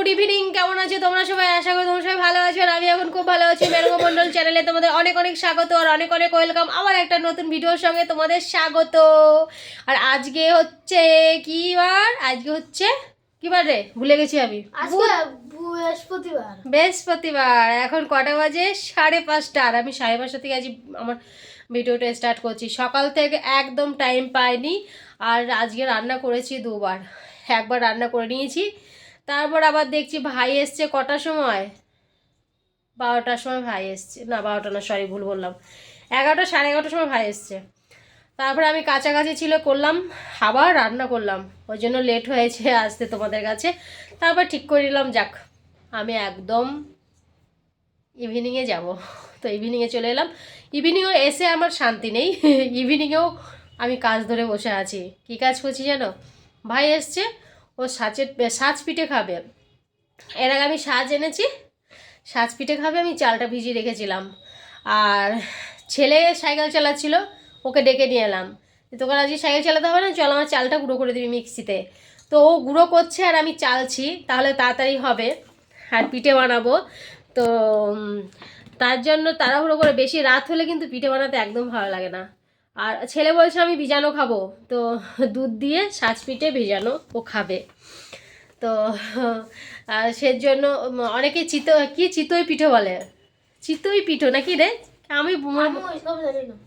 Good evening. কেমন আছো তোমরা সবাই? আশা করি তোমরা সবাই ভালো আছো, আর আমি এখন খুব ভালো আছি। মেরুগো মন্ডল চ্যানেলে তোমাদের অনেক অনেক স্বাগত আর অনেক অনেক ওয়েলকাম আমার একটা নতুন ভিডিওর সঙ্গে তোমাদের স্বাগত। আর আজকে হচ্ছে কি বার? আজকে হচ্ছে কি বার রে? ভুলে গেছি আমি। বৃহস্পতিবার। এখন কটা বাজে? 5:30। আর আমি 5:30 থেকে আজ আমার ভিডিওটা স্টার্ট করছি। সকাল থেকে একদম টাইম পাইনি। আর আজকে রান্না করেছি দুবার। একবার রান্না করে নিয়েছি, তারপর আবার দেখছি ভাই এসছে কটার সময়, 12টার সময় ভাই এসছে। না 12টা না, সরি ভুল বললাম, 11টা 11:30 সময় ভাই এসছে। তারপরে আমি কাছাকাছি ছিল করলাম, আবার রান্না করলাম, ওই জন্য লেট হয়েছে আসতে তোমাদের কাছে। তারপর ঠিক করে নিলাম যাক আমি একদম ইভিনিংয়ে যাব। তো ইভিনিংয়ে চলে এলাম। ইভিনিংও এসে আমার শান্তি নেই। ইভিনিংয়েও আমি কাজ ধরে বসে আছি। কী কাজ করছি জানো? ভাই এসছে, ও সাজ পিঠে খাবে। এর আগে আমি সাজ এনেছি, সাজ পিঠে খাবে। আমি চালটা ভিজিয়ে রেখেছিলাম। আর ছেলে সাইকেল চালাচ্ছিল, ওকে ডেকে নিয়ে এলাম। তোকে আজকে সাইকেল চালাতে হবে না, চল আমার চালটা গুঁড়ো করে দিবি মিক্সিতে। তো ও গুঁড়ো করছে আর আমি চালছি, তাহলে তাড়াতাড়ি হবে আর পিঠে বানাবো। তো তার জন্য তাড়াহুড়ো করে, বেশি রাত হলে কিন্তু পিঠে বানাতে একদম ভালো লাগে না। আর ছেলে বলছে আমি ভিজানো খাবো, তো দুধ দিয়ে সাজ পিঠে ভিজানো ও খাবে। তো সেজন্য অনেকে চিতই পিঠে বলে, চিতই পিঠো নাকি রে? আমি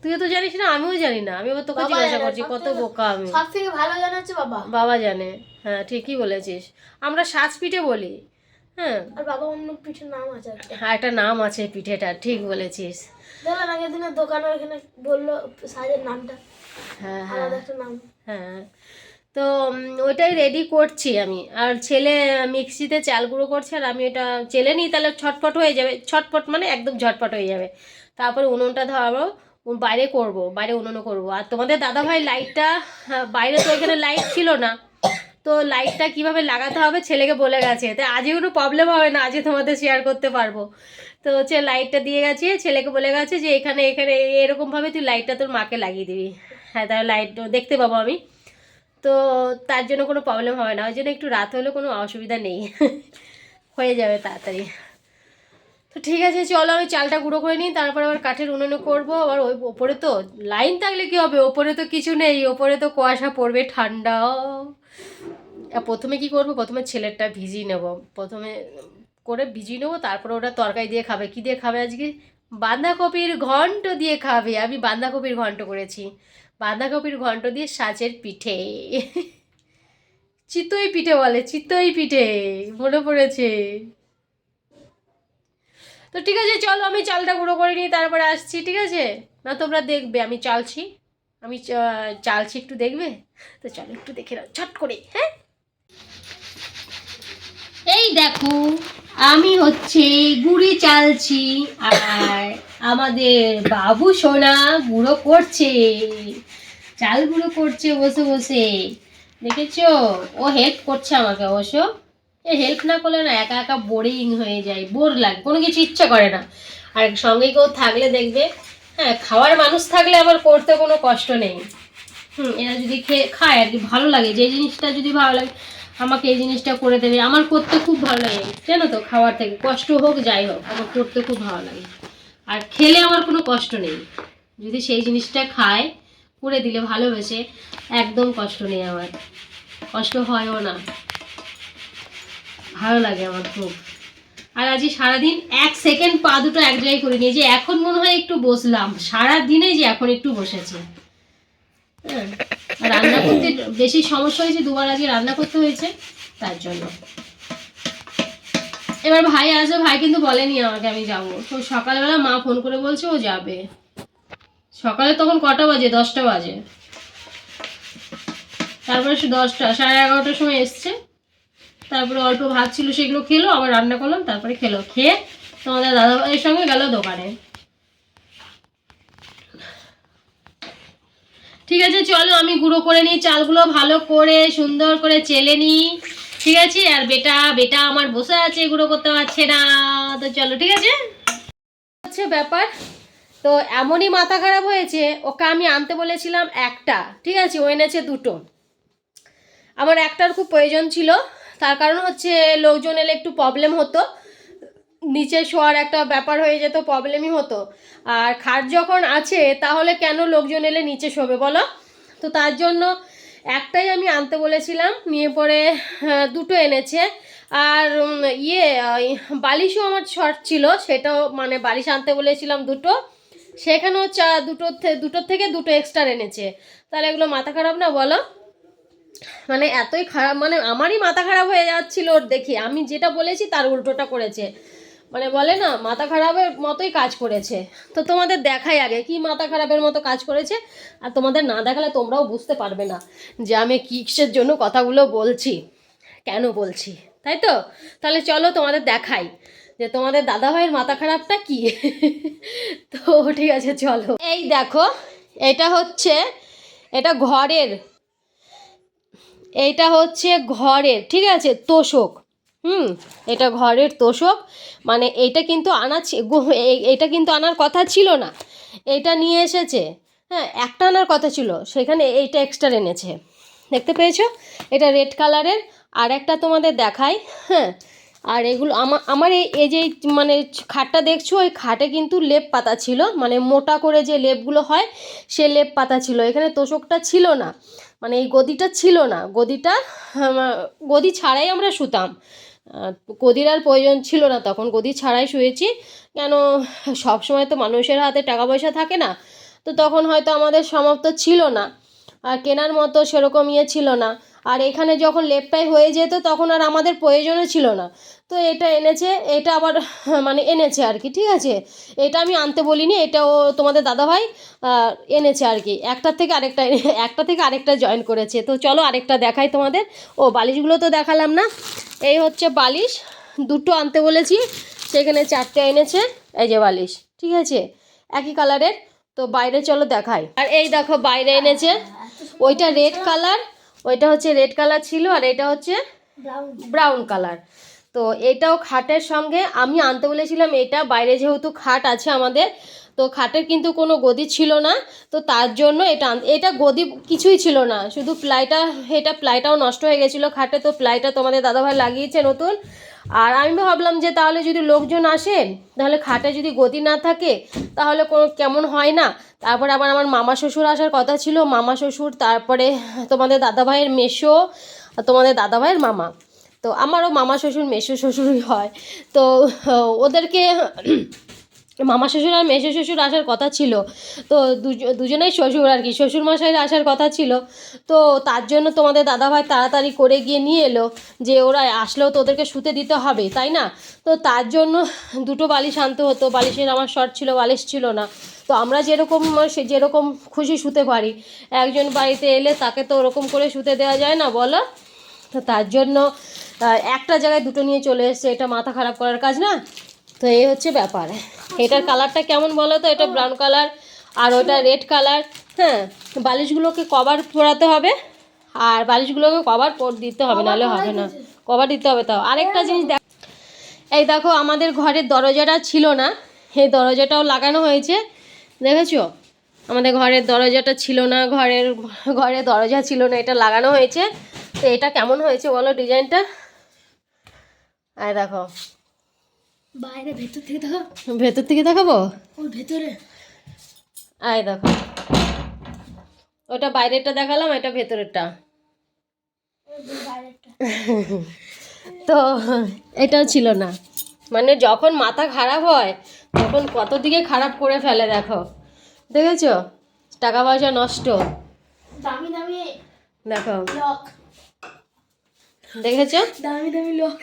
তুইও তো জানিস না, আমিও জানি না। আমি তোকে জিজ্ঞাসা করছি, কত বোকা আমি। সবথেকে ভালো জানা হচ্ছে বাবা। বাবা জানে, হ্যাঁ ঠিকই বলেছিস। আমরা সাজ পিঠে বলি, হ্যাঁ। আর বাবা অন্য পিঠের নাম আছে একটা নাম আছে পিঠেটা, ঠিক বলেছিস। দেখলাম আগের দিনের দোকানে ওখানে বললো সাজের নামটা, হ্যাঁ আলাদা একটা নাম। হ্যাঁ, তো ওইটাই রেডি করছি আমি। আর ছেলে মিক্সিতে চাল গুঁড়ো করছে, আর আমি ওটা চেলে নিই, তাহলে ছটপট হয়ে যাবে। ছটপট মানে একদম ঝটপট হয়ে যাবে। তারপরে উনুনটা ধরবো, বাইরে করব, বাইরে উনুনও করবো। আর তোমাদের দাদাভাই লাইটটা, বাইরে তো এখানে লাইট ছিল না, তো লাইটটা কিভাবে লাগাতে হবে ছেলেকে বলে গেছে। তো আজকে কোনো প্রবলেম হবে না, আজকে তোমাদের শেয়ার করতে পারবো। তো হচ্ছে লাইটটা দিয়ে গেছে, ছেলেকে বলে গেছে যে এখানে এখানে এরকমভাবে তুই লাইটটা তোর মাকে লাগিয়ে দিবি। হ্যাঁ, তাহলে লাইট দেখতে পাবো আমি। তো তার জন্য কোনো প্রবলেম হবে না, ওই জন্য একটু রাত হলেও কোনো অসুবিধা নেই। হয়ে যাবে তাড়াতাড়ি। তো ঠিক আছে, চলো আমি চালটা গুঁড়ো করে নিই, তারপর আবার কাঠের উনুনে করবো। আবার ওই ওপরে তো লাইন থাকলে কী হবে, ওপরে তো কিছু নেই, ওপরে তো কুয়াশা পড়বে, ঠান্ডা। প্রথমে কি করবো, প্রথমে ছেলেরটা ভিজিয়ে নেবো, প্রথমে করে ভিজিয়ে নেবো, তারপরে ওটা তরকারি দিয়ে খাবে। কী দিয়ে খাবে আজকে? বাঁধাকপির ঘন্ট দিয়ে খাবে। আমি বাঁধাকপির ঘন্ট করেছি, বাঁধাকপির ঘন্ট দিয়ে সাজের পিঠে। চিতই পিঠে বলে, চিতই পিঠে, মনে পড়েছে। তো ঠিক আছে, চলো আমি চালটা গুঁড়ো করে নিই, তারপরে আসছি, ঠিক আছে? না তোমরা দেখবে আমি চালছি, আমি চালছি, একটু দেখবে তো? চলো একটু দেখে নাও ছট করে। হ্যাঁ, এই দেখো আমি হচ্ছে গুঁড়ি চালছি, আর আমাদের বাবু সোনা গুঁড়ো করছে, চাল গুঁড়ো করছে বসে বসে। দেখেছো? ও হেল্প করছে আমাকে অবশ্য। হেল্প না করলে না একা একা বোরিং হয়ে যায়, বোর লাগে, কোনো কিছু ইচ্ছা করে না। আর সঙ্গে কেউ থাকলে দেখবে, হ্যাঁ খাওয়ার মানুষ থাকলে আবার করতে কোনো কষ্ট নেই। এরা যদি খায় আর কি, ভালো লাগে। যে জিনিসটা যদি ভালো লাগে, আমাকে এই জিনিসটা করে দেবে, আমার করতে খুব ভালো লাগে, জানো তো? খাওয়ার থেকে কষ্ট হোক যাই হোক, আমার করতে খুব ভালো লাগে। আর খেলে আমার কোনো কষ্ট নেই, যদি সেই জিনিসটা খায়, করে দিলে ভালোবেসে, একদম কষ্ট নেই আমার, কষ্ট হয়ও না, ভালো লাগে আমার খুব। আর আজকে সারাদিন 1 সেকেন্ড পা দুটো এক জায়গায় করে নিয়ে, যে এখন মনে হয় একটু বসলাম, সারাদিনে যে এখন একটু বসেছে। হ্যাঁ, রান্না করতে বেশি সমস্যা হয়েছে, দুবার আজকে রান্না করতে হয়েছে তার জন্য। এবার ভাই আসবে, ভাই কিন্তু বলেনি আমাকে আমি যাবো। তো সকালবেলা মা ফোন করে বলছে ও যাবে। সকালে তখন কটা বাজে? 10টা বাজে। তারপরে 10টা 11:30টার সময় এসছে। তারপরে অল্প ভাত ছিল সেগুলো খেলো, আবার রান্না করলাম, তারপরে খেলো। খেয়ে তোমাদের দাদাভাইয়ের সঙ্গে গেল দোকানে। ঠিক আছে, চলো আমি গুঁড়ো করে নিই, চালগুলো ভালো করে সুন্দর করে চেলে নিই, ঠিক আছে? আর বেটা আমার বসে আছে, গুঁড়ো করতে পারছে না। তো চলো, ঠিক আছে। হচ্ছে ব্যাপার, তো এমনই মাথা খারাপ হয়েছে, ওকে আমি আনতে বলেছিলাম একটা, ঠিক আছে, ও এনেছে দুটো। আমার একটার খুব প্রয়োজন ছিল, তার কারণ হচ্ছে লোকজন এলে একটু প্রবলেম হতো, নিচে শোয়ার একটা ব্যাপার হয়ে যেত, প্রবলেমই হতো। আর খাট যখন আছে তাহলে কেন লোকজন এলে নিচে শোবে বলো? তো তার জন্য একটাই আমি আনতে বলেছিলাম, নিয়ে পরে দুটো এনেছে। আর বালিশও আমার শর্ট ছিল, সেটাও মানে বালিশ আনতে বলেছিলাম দুটো, সেখানেও দুটোর থেকে দুটো এক্সট্রা এনেছে। তাহলে এগুলো মাথা খারাপ না বলো? মানে এতই খারাপ, মানে আমারই মাথা খারাপ হয়ে যাচ্ছিল ওর দেখে, আমি যেটা বলেছি তার উল্টোটা করেছে, মানে বলে না মাথা খারাপের মতোই কাজ করেছে। তো তোমাদের দেখাই আগে কি মাথা খারাপের মতো কাজ করেছে, আর তোমাদের না দেখালে তোমরাও বুঝতে পারবে না যে আমি কিসের জন্য কথাগুলো বলছি, কেন বলছি, তাই তো? তাহলে চলো তোমাদের দেখাই যে তোমাদের দাদাভাইয়ের মাথা খারাপটা কি। তো ঠিক আছে চলো। এই দেখো, এটা ঘরের, এইটা হচ্ছে ঘরের, ঠিক আছে, তোষক। এটা ঘরের তোষক, মানে এইটা কিন্তু এইটা কিন্তু আনার কথা ছিল না, এইটা নিয়ে এসেছে। হ্যাঁ, একটা আনার কথা ছিল, সেখানে এইটা এক্সট্রা এনেছে, দেখতে পেয়েছো? এটা রেড কালারের। আর একটা তোমাদের দেখাই। হ্যাঁ, আর এগুলো আমার এই যে মানে খাটটা দেখছো, ওই খাটে কিন্তু লেপ পাতা ছিল, মানে মোটা করে যে লেপগুলো হয় সে লেপ পাতা ছিল, এখানে তোষকটা ছিল না, মানে এই গদিটা ছিল না, গদি ছাড়াই আমরা শুতাম। গদির আর প্রয়োজন ছিল না তখন, গদি ছাড়াই শুয়েছি। কেন, সব সময় তো মানুষের হাতে টাকা পয়সা থাকে না, তো তখন হয়তো আমাদের সামর্থ্য ছিল না, আর কেনার মতো সেরকম ছিল না। আর এখানে যখন লেপটাই হয়ে যেত তখন আর আমাদের প্রয়োজনও ছিল না। তো এটা এনেছে, এটা আবার মানে এনেছে আর কি, ঠিক আছে। এটা আমি আনতে বলিনি, এটাও তোমাদের দাদাভাই এনেছে আর কি, একটা থেকে আরেকটা জয়েন করেছে। তো চলো আরেকটা দেখাই তোমাদের। ও বালিশগুলো তো দেখালাম না, এই হচ্ছে বালিশ, দুটো আনতে বলেছি, সেখানে 4টে এনেছে। এই যে বালিশ, ঠিক আছে, একই কালারের। তো বাইরে চলো দেখাই। আর এই দেখো বাইরে এনেছে, ওইটা রেড কালার, ওইটা হচ্ছে রেড কালার ছিল, আর এটা হচ্ছে ব্রাউন কালার। তো এটাও খাটের সঙ্গে আমি আনতে বলেছিলাম, এটা বাইরে যেহেতু খাট আছে আমাদের, তো খাটের কিন্তু কোনো গদি ছিল না, তো তার জন্য এটা গদি কিছুই ছিল না, শুধু প্লাইটাও নষ্ট হয়ে গেছিলো খাটে, তো প্লাইটা তোমাদের দাদাভাই লাগিয়েছে নতুন। আর আমি ভাবলাম যে তাহলে যদি লোকজন আসে, তাহলে খাটে যদি গদি না থাকে তাহলে কেমন হয় না। তারপরে আবার আমার মামা শ্বশুর আসার কথা ছিল, মামা শ্বশুর, তারপরে তোমাদের দাদাভাইয়ের মেসো, তোমাদের দাদাভাইয়ের মামা, তো আমারও মামা শ্বশুর মেসো শ্বশুরই হয়। তো ওদেরকে মামা শ্বশুর আর মেসো শ্বশুর আসার কথা ছিল, তো দুজনেই শ্বশুর আর কি, শ্বশুরমশাইয়ের আসার কথা ছিল। তো তার জন্য তোমাদের দাদাভাই তাড়াতাড়ি করে গিয়ে নিয়ে এলো, যে ওরা আসলেও তো ওদেরকে শুতে দিতে হবে, তাই না? তো তার জন্য দুটো বালিশ আনতে হতো, বালিশের আমার শর্ট ছিল, বালিশ ছিল না। তো আমরা যেরকম খুশি শুতে পারি, একজন বাড়িতে এলে তাকে তো ওরকম করে শুতে দেওয়া যায় না বলো? তো তার জন্য একটা জায়গায় দুটো নিয়ে চলে এসছে, এটা মাথা খারাপ করার কাজ না? তো এই হচ্ছে ব্যাপার। এটার কালারটা কেমন বলো তো? এটা ব্রাউন কালার আর ওটা রেড কালার। হ্যাঁ, বালিশগুলোকে কভার পরাতে হবে, আর বালিশগুলোকে কভার দিতে হবে, নাহলে হবে না, কভার দিতে হবে। তাও আরেকটা জিনিস এই দেখো, আমাদের ঘরের দরজাটা ছিল না, এই দরজাটাও লাগানো হয়েছে, দেখেছো? আমাদের ঘরের দরজাটা ছিল না, ঘরে দরজা ছিল না, এটা লাগানো হয়েছে। তো এটা কেমন হয়েছে বলো ডিজাইনটা? আয় দেখো, বাইরে ভেতর থেকে দেখো, ভেতর থেকে দেখাবো, ওর ভেতরে। আয় দেখো, ওটা বাইরেরটা দেখালাম, এটা ভেতরেরটা। তো এটাও ছিল না, মানে যখন মাথা খারাপ হয় তখন কত দিকে খারাপ করে ফেলে, দেখেছো? টাকা পয়সা নষ্ট, দামি দামি দেখো, লক, দেখেছো? দামি দামি লক।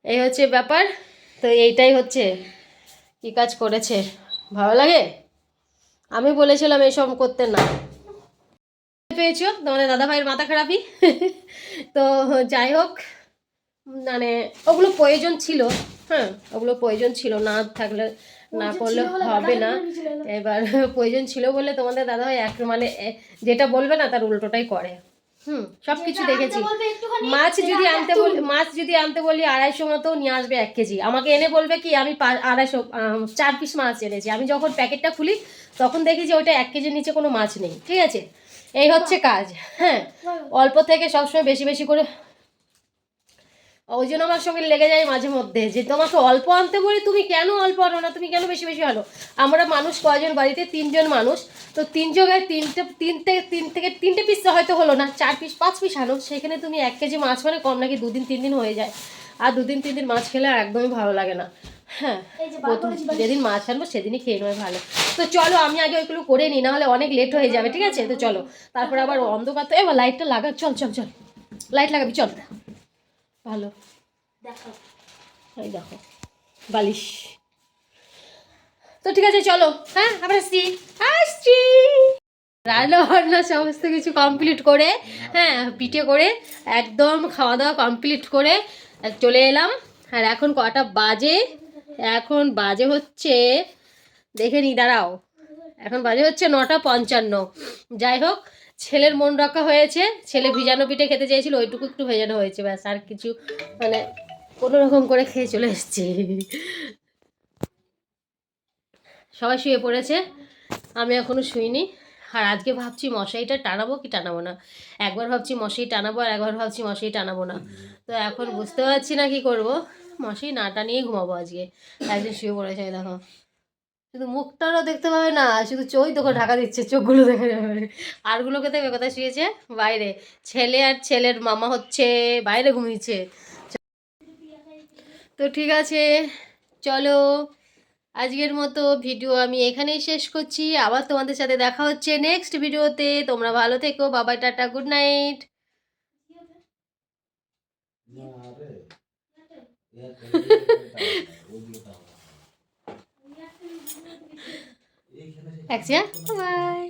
এই হচ্ছে ব্যাপার। তো এইটাই হচ্ছে কি কাজ করেছে, ভালো লাগে? আমি বলেছিলাম এসব করতে না, পেয়েছো তোমাদের দাদাভাইয়ের মাথা খারাপই। তো যাই হোক, মানে ওগুলো প্রয়োজন ছিল, হ্যাঁ ওগুলো প্রয়োজন ছিল, না থাকলে না করলে হবে না। এবার প্রয়োজন ছিল বলে তোমাদের দাদাভাই মানে যেটা বলবে না তার উল্টোটাই করে। সব কিছু দেখেছি। মাছ যদি আনতে বলি 250 মতো নিয়ে আসবে 1 কেজি, আমাকে এনে বলবে কি আমি 4 পিস মাছ এনেছি, আমি যখন প্যাকেটটা খুলি তখন দেখি যে ওইটা 1 কেজির নিচে কোনো মাছ নেই, ঠিক আছে? এই হচ্ছে কাজ। হ্যাঁ, অল্প থেকে সবসময় বেশি বেশি করে ওই জন্য আমার সঙ্গে লেগে যায় মাঝে মধ্যে যে তোমাকে অল্প আনতে বলি, তুমি কেন অল্প আনো না, তুমি কেন বেশি বেশি আনো। আমরা মানুষ কয়জন বাড়িতে, 3জন মানুষ, তো 3 জায়গায় তিনটে পিস হয়তো হলো না, 4 পিস 5 পিস আনো, সেখানে তুমি 1 কেজি মাছ মানে কম নাকি 2 দিন 3 দিন হয়ে যায়। আর 2 দিন 3 দিন মাছ খেলে একদমই ভালো লাগে না। হ্যাঁ, যেদিন মাছ আনবো সেদিনই খেয়ে নেবে ভালো। তো চলো আমি আগে ওইগুলো করে নিই, নাহলে অনেক লেট হয়ে যাবে, ঠিক আছে? তো চলো, তারপর আবার অন্ধকার, তো এবার লাইটটা লাগা, চল চল চল, লাইট লাগাবি চল। ভালো, দেখো এই দেখো বালিশ। তো ঠিক আছে চলো, হ্যাঁ আবার আসছি আসছি। রান্না বান্না সমস্ত কিছু কমপ্লিট করে, হ্যাঁ পিঠে করে একদম খাওয়া দাওয়া কমপ্লিট করে চলে এলাম। আর এখন কটা বাজে, এখন বাজে হচ্ছে, দেখে নি দাঁড়াও, এখন বাজে হচ্ছে 9:55। যাই হোক, ছেলের মন রক্ষা হয়েছে, ছেলে ভিজানো পিঠে খেতে চেয়েছিল, ওইটুকু একটু ভেজানো হয়েছে ব্যাস, আর কিছু মানে কোনো রকম করে খেয়ে চলে এসেছি। সবাই শুয়ে পড়েছে, আমি এখনও শুইনি। আর আজকে ভাবছি মশারিটা টানাবো কি টানাবো না, একবার ভাবছি মশারি টানাবো আর একবার ভাবছি মশারি টানাবো না। তো এখন বুঝতে পারছি না কি করব, মশারি না টানিয়েই ঘুমাবো আজকে। একদিন শুয়ে পড়েছে, এই দেখো, শুধু মুখটারও দেখতে পাবে না, শুধু চোখ তোকে ঢাকা দিচ্ছে, চোখগুলো দেখা যাবে। আরগুলোকে দেখবে কোথায় শুয়েছে, বাইরে। ছেলে আর ছেলের মামা হচ্ছে বাইরে ঘুমিয়েছে। তো ঠিক আছে চলো, আজকের মতো ভিডিও আমি এখানেই শেষ করছি, আবার তোমাদের সাথে দেখা হচ্ছে নেক্সট ভিডিওতে। তোমরা ভালো থেকো, বাবাই, টাটা, গুড নাইট। বাই।